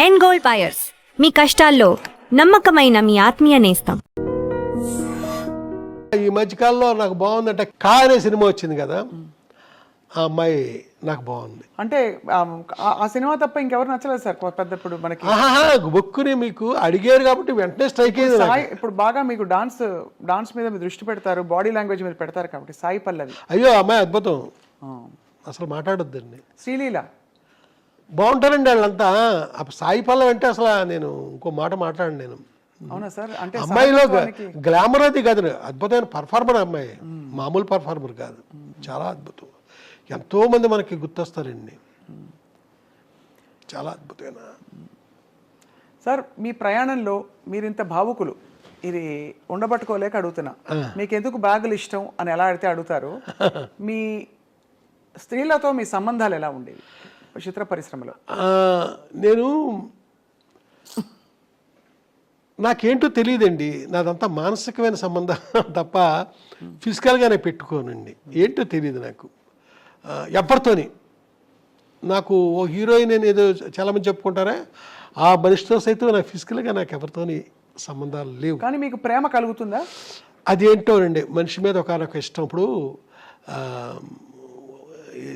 End gold buyers, మీ కష్టాల్లో నమ్మకమైన మీ ఆత్మీయ నేస్తం. ఈ మధ్యకాలంలో నాకు బాగుందంటే కా అనే సినిమా వచ్చింది కదా, ఆ అమ్మాయి నాకు బాగుంది. అంటే ఆ సినిమా తప్ప ఇంకెవరు నచ్చలేదు సార్ పెద్ద ఇప్పుడు మనకి. బుక్కుని మీకు అడిగారు కాబట్టి వెంటనే స్ట్రైక్ అయింది. ఇప్పుడు బాగా మీకు డాన్స్ మీద మీరు దృష్టి పెడతారు, బాడీ లాంగ్వేజ్ మీద పెడతారు కాబట్టి సాయి పల్లవి. అయ్యో అమ్మాయి అద్భుతం, అసలు మాట్లాడొద్దండి. శ్రీలీల బాగుంటారండి వాళ్ళంతా. సాయి పల్లవి అంటే అసలు నేను ఇంకో మాట మాట్లాడండి నేను. అవునా సార్? అంటే అమ్మాయిలో గ్లామర్ అది కాదు, అద్భుతమైన పర్ఫార్మర్ అమ్మాయి, మామూలు పర్ఫార్మర్ కాదు, చాలా అద్భుతం. ఎంతో మంది మనకి గుర్తొస్తారండి, చాలా అద్భుతమైన. సార్ మీ ప్రయాణంలో మీరు ఇంత భావుకులు, ఇది ఉండబట్టుకోలేక అడుగుతున్నా, మీకు ఎందుకు బ్యాగులు ఇష్టం అని ఎలా అడిగితే అడుగుతారు. మీ స్త్రీలతో మీ సంబంధాలు ఎలా ఉండేవి చిత్ర పరిశ్రమలో? నేను నాకేంటో తెలియదండి, నాదంతా మానసికమైన సంబంధం తప్ప ఫిజికల్గానే పెట్టుకోనండి. ఏంటో తెలియదు నాకు ఎవరితోని. నాకు ఓ హీరోయిన్ అని ఏదో చాలామంది చెప్పుకుంటారా, ఆ మనిషితో సైతం నాకు ఫిజికల్గా నాకు ఎవరితోని సంబంధాలు లేవు. కానీ మీకు ప్రేమ కలుగుతుందా? అదేంటోనండి, మనిషి మీద ఒకనొక ఇష్టం. ఇప్పుడు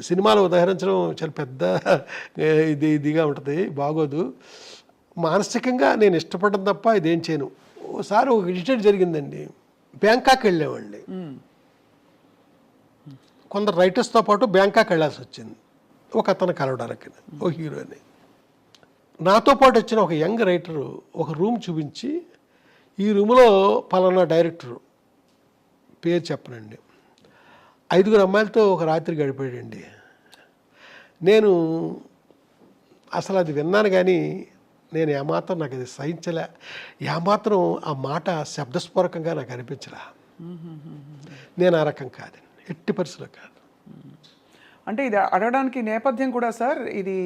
సినిమాలు ఉదాహరించడం చాలా పెద్ద ఇదిగా ఉంటుంది, బాగోదు. మానసికంగా నేను ఇష్టపడడం తప్ప ఇదేం చేయను. ఓసారి ఒక ఇన్సిడెంట్ జరిగిందండి, బ్యాంకాక్ వెళ్ళామండి. కొందరు రైటర్స్తో పాటు బ్యాంకాక్ వెళ్ళాల్సి వచ్చింది ఒక అతను కలవడానికి, ఓ హీరోని. నాతో పాటు వచ్చిన ఒక యంగ్ రైటరు ఒక రూమ్ చూపించి, ఈ రూమ్లో పలానా డైరెక్టరు పేరు చెప్పనండి, 5 అమ్మాయిలతో ఒక రాత్రి గడిపాడండి. నేను అసలు అది విన్నాను కానీ నేను ఏమాత్రం నాకు అది సహించలే, ఏమాత్రం ఆ మాట శబ్దస్ఫోరకంగా నాకు అనిపించలే. నేను ఆ రకం కాదండి, ఎట్టి పరిస్థితుల్లో కాదు. అంటే ఇది అడగడానికి నేపథ్యం కూడా సార్, ఇది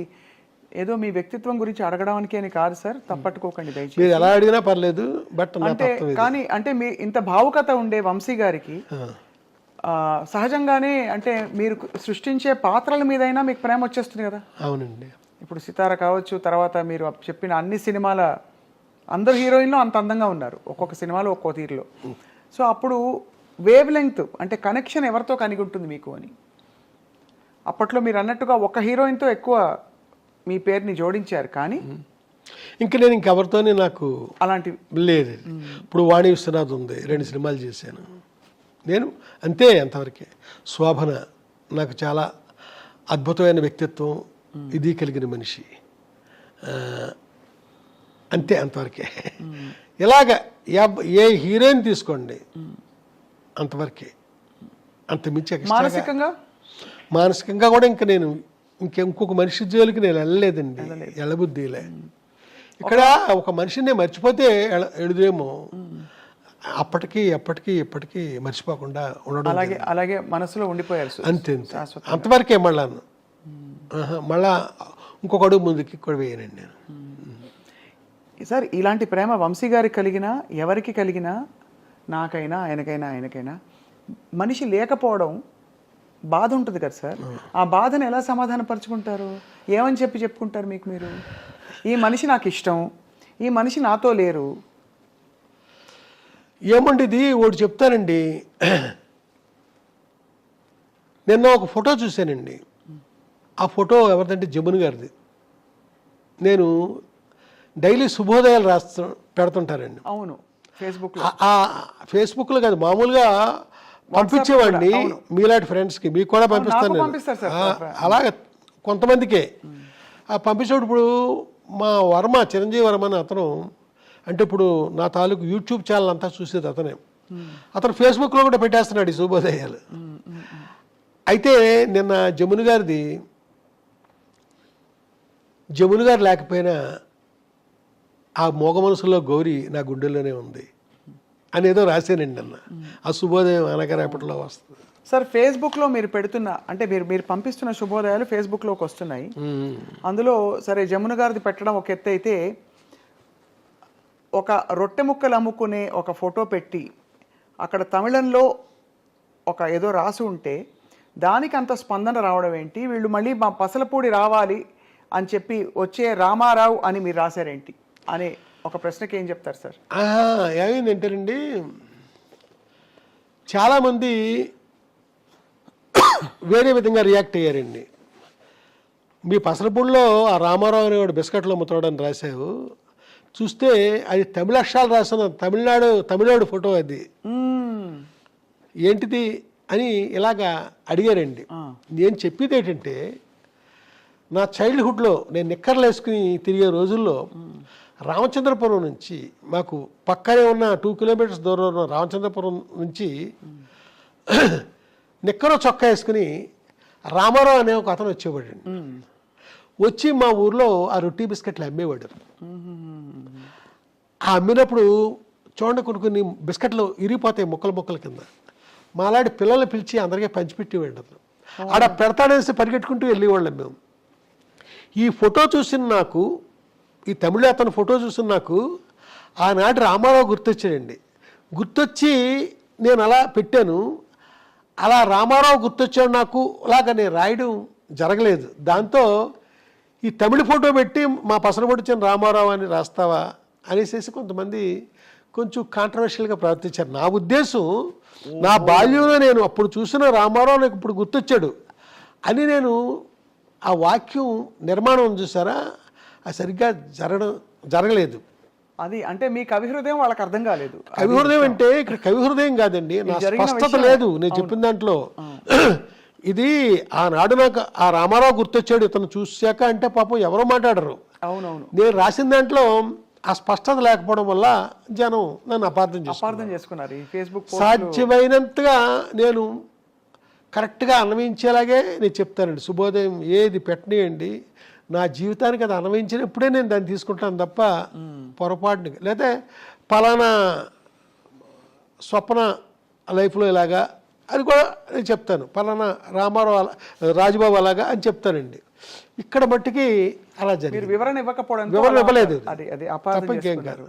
ఏదో మీ వ్యక్తిత్వం గురించి అడగడానికి అని కాదు సార్, తప్పట్టుకోకండి దయచేసి. మీరు ఎలా అడిగినా పర్లేదు, బట్ అంటే కానీ అంటే మీ ఇంత భావుకత ఉండే వంశీ గారికి సహజంగానే అంటే మీరు సృష్టించే పాత్రల మీదైనా మీకు ప్రేమ వచ్చేస్తుంది కదా. అవునండి. ఇప్పుడు సితార కావచ్చు, తర్వాత మీరు చెప్పిన అన్ని సినిమాల అందరు హీరోయిన్లు అంత అందంగా ఉన్నారు, ఒక్కొక్క సినిమాలో ఒక్కో తీరులో. సో అప్పుడు వేవ్ లెంగ్త్ అంటే కనెక్షన్ ఎవరితో కలిగి ఉంటుంది మీకు అని. అప్పట్లో మీరు అన్నట్టుగా ఒక హీరోయిన్తో ఎక్కువ మీ పేరుని జోడించారు, కానీ ఇంకా నేను ఇంకెవరితోనే నాకు అలాంటివి లేదు. ఇప్పుడు వాణి విశ్వనాథ్ ఉంది, 2 సినిమాలు చేశాను నేను, అంతే, అంతవరకే. శోభన నాకు చాలా అద్భుతమైన వ్యక్తిత్వం, ఇది కలిగిన మనిషి, అంతే, అంతవరకే. ఇలాగ ఏ హీరోయిన్ తీసుకోండి అంతవరకే, అంత మించి. మానసికంగా కూడా ఇంకా నేను ఇంకొక మనిషి జోలికి నేను వెళ్ళలేదండి, ఎళ్ళబుద్ధిలే. ఇక్కడ ఒక మనిషిని మర్చిపోతే ఎడుదేమో, అప్పటికి ఎప్పటికీ మర్చిపోకుండా ఉండడం, అలాగే మనసులో ఉండిపోయారు అంతే, అంతవరకే. మళ్ళా ఇంకొక అడుగు ముందుకి కూడా వేయనండి నేను. సార్ ఇలాంటి ప్రేమ వంశీ గారికి కలిగినా ఎవరికి కలిగినా, నాకైనా ఆయనకైనా మనిషి లేకపోవడం బాధ ఉంటుంది కదా సార్. ఆ బాధను ఎలా సమాధానపరుచుకుంటారు? ఏమని చెప్పుకుంటారు మీకు మీరు? ఈ మనిషి నాకు ఇష్టం, ఈ మనిషి నాతో లేరు. ఏమండి ఇది ఒకటి చెప్తానండి, నిన్న ఒక ఫోటో చూశానండి. ఆ ఫోటో ఎవరిదంటే జమున గారిది. నేను డైలీ శుభోదయాలు పెడుతుంటారండి. అవును, ఫేస్బుక్లో కాదు, మామూలుగా పంపించేవాడిని మీలాంటి ఫ్రెండ్స్కి, మీకు కూడా పంపిస్తాను. అలాగే కొంతమందికే పంపించేటప్పుడు ఇప్పుడు మా వర్మ, చిరంజీవి వర్మ అని అతను, అంటే ఇప్పుడు నా తాలూకు యూట్యూబ్ ఛానల్ అంతా చూసేది అతనే. అతను ఫేస్బుక్లో కూడా పెట్టేస్తున్నాడు ఈ శుభోదయాలు. అయితే నిన్న జమున గారు లేకపోయినా ఆ మోగ మనసులో గౌరీ నా గుండెల్లోనే ఉంది అనేదో రాశానండి నిన్న. ఆ శుభోదయం అనగరేపట్లో వస్తుంది. సార్ ఫేస్బుక్లో మీరు పెడుతున్న, అంటే మీరు పంపిస్తున్న శుభోదయాలు ఫేస్బుక్లోకి వస్తున్నాయి. అందులో సరే జమున గారిది పెట్టడం ఒక ఎత్తు అయితే, ఒక రొట్టె ముక్కలు అమ్ముకునే ఒక ఫోటో పెట్టి అక్కడ తమిళంలో ఒక ఏదో రాసి ఉంటే దానికి అంత స్పందన రావడం ఏంటి? వీళ్ళు మళ్ళీ మా పసలపూడి రావాలి అని చెప్పి వచ్చే రామారావు అని మీరు రాశారేంటి అనే ఒక ప్రశ్నకి ఏం చెప్తారు సార్? ఏమైందంటేనండి, చాలామంది వేరే విధంగా రియాక్ట్ అయ్యారండి. మీ పసలపూడిలో ఆ రామారావు అనేవాడు బిస్కెట్లు అమ్ముతాడని రాశావు, చూస్తే అది తమిళ అక్షరాలు రాసిన తమిళనాడు ఫోటో, అది ఏంటిది అని ఇలాగా అడిగారండి. నేను చెప్పేది ఏంటంటే, నా చైల్డ్హుడ్లో నేను నిక్కర్లు వేసుకుని తిరిగే రోజుల్లో రామచంద్రపురం నుంచి, మాకు పక్కనే ఉన్న 2 కిలోమీటర్స్ దూరంలో ఉన్న రామచంద్రపురం నుంచి నిక్కరో చొక్కా వేసుకుని రామారావు అనే ఒక అతను వచ్చేవాడండి. వచ్చి మా ఊర్లో ఆ రొట్టి బిస్కెట్లు అమ్మేవాడు. ఆ అమ్మినప్పుడు చూడండి కొన్ని బిస్కెట్లు ఇరిగిపోతాయి ముక్కల కింద. మాలాంటి పిల్లల్ని పిలిచి అందరికీ పంచిపెట్టేవాడు అతను. ఆడ పెడతాడేసి పరిగెట్టుకుంటూ వెళ్ళేవాళ్ళం మేము. ఈ ఫోటో చూసిన నాకు, ఈ తమిళ అతను ఫోటో చూసిన నాకు ఆనాటి రామారావు గుర్తొచ్చాడండి. గుర్తొచ్చి నేను అలా పెట్టాను. అలా రామారావు గుర్తొచ్చాడు నాకు, అలాగా నేను రాయడం జరగలేదు. దాంతో ఈ తమిళ ఫోటో పెట్టి మా పసరపొడిచిన రామారావు అని రాస్తావా అనేసి కొంతమంది కొంచెం కాంట్రవర్షియల్గా ప్రవర్తించారు. నా ఉద్దేశం, నా బాల్యంలో నేను అప్పుడు చూసిన రామారావు నాకు ఇప్పుడు గుర్తొచ్చాడు అని నేను ఆ వాక్యం నిర్మాణం చూసారా, అది సరిగ్గా జరగలేదు. అది అంటే మీ కవి హృదయం వాళ్ళకి అర్థం కాలేదు. కవి హృదయం అంటే ఇక్కడ కవి హృదయం కాదండి, నా స్పష్టత లేదు నేను చెప్పిన దాంట్లో. ఇది ఆనాడు నాకు ఆ రామారావు గుర్తొచ్చాడు ఇతను చూశాక అంటే పాపం ఎవరో మాట్లాడరు. అవునవును. నేను రాసిన దాంట్లో ఆ స్పష్టత లేకపోవడం వల్ల జనం నన్ను అపార్థం చేసుకున్నారు. ఈ ఫేస్బుక్ సాధ్యమైనంతగా నేను కరెక్ట్గా అన్వయించేలాగే నేను చెప్తానండి. శుభోదయం ఏది పెట్టనియండి, నా జీవితానికి అది అన్వయించినప్పుడే నేను దాన్ని తీసుకుంటాను తప్ప పొరపాటుని, లేకపోతే పలానా స్వప్న లైఫ్లో ఇలాగా అని కూడా నేను చెప్తాను, పలానా రామారావు రాజుబాబు అలాగా అని చెప్తానండి. ఇక్కడ మట్టికి అలా జరిగింది. వివరణ ఇవ్వకపోవడం, వివరణ ఇవ్వలేదు తప్ప ఇంకేం కాదు.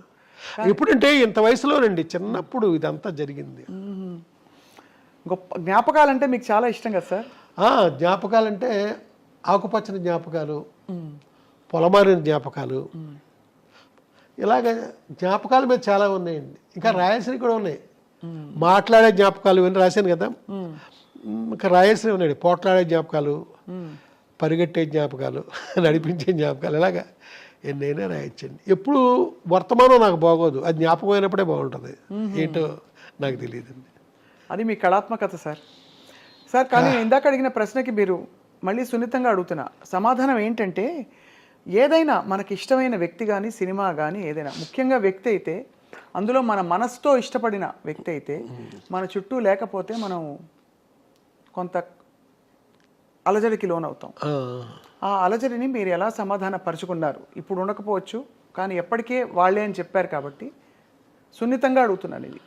ఎప్పుడంటే ఇంత వయసులోనండి, చిన్నప్పుడు ఇదంతా జరిగింది. గొప్ప జ్ఞాపకాలంటే మీకు చాలా ఇష్టం కదా సార్? జ్ఞాపకాలంటే ఆకుపచ్చని జ్ఞాపకాలు, పొలమారిన జ్ఞాపకాలు, ఇలాగ జ్ఞాపకాల మీద చాలా ఉన్నాయండి. ఇంకా రాయాల్సినవి కూడా ఉన్నాయి. మాట్లాడే జ్ఞాపకాలు ఇవన్నీ రాశాను కదా, ఇంకా రాయాల్సినవి ఉన్నాయండి. పోట్లాడే జ్ఞాపకాలు, పరిగెట్టే జ్ఞాపకాలు, నడిపించే జ్ఞాపకాలు, ఇలాగా ఎన్నైనా రాయొచ్చండి. ఎప్పుడు వర్తమానం నాకు బాగోదు, అది జ్ఞాపకం అయినప్పుడే బాగుంటుంది. ఏంటో నాకు తెలియదండి. అది మీ కళాత్మకత సార్. సార్ కానీ ఇందాక అడిగిన ప్రశ్నకి మీరు మళ్ళీ సున్నితంగా అడుగుతున్నా సమాధానం ఏంటంటే, ఏదైనా మనకి ఇష్టమైన వ్యక్తి కానీ సినిమా కానీ ఏదైనా, ముఖ్యంగా వ్యక్తి అయితే అందులో మన మనసుతో ఇష్టపడిన వ్యక్తి అయితే మన చుట్టూ లేకపోతే మనం కొంత అలజడికి లోనవుతాం. ఆ అలజడిని మీరు ఎలా సమాధాన పరుచుకున్నారు? ఇప్పుడు ఉండకపోవచ్చు కానీ ఎప్పటికే వాళ్ళే అని చెప్పారు కాబట్టి సున్నితంగా అడుగుతున్నాను ఇది.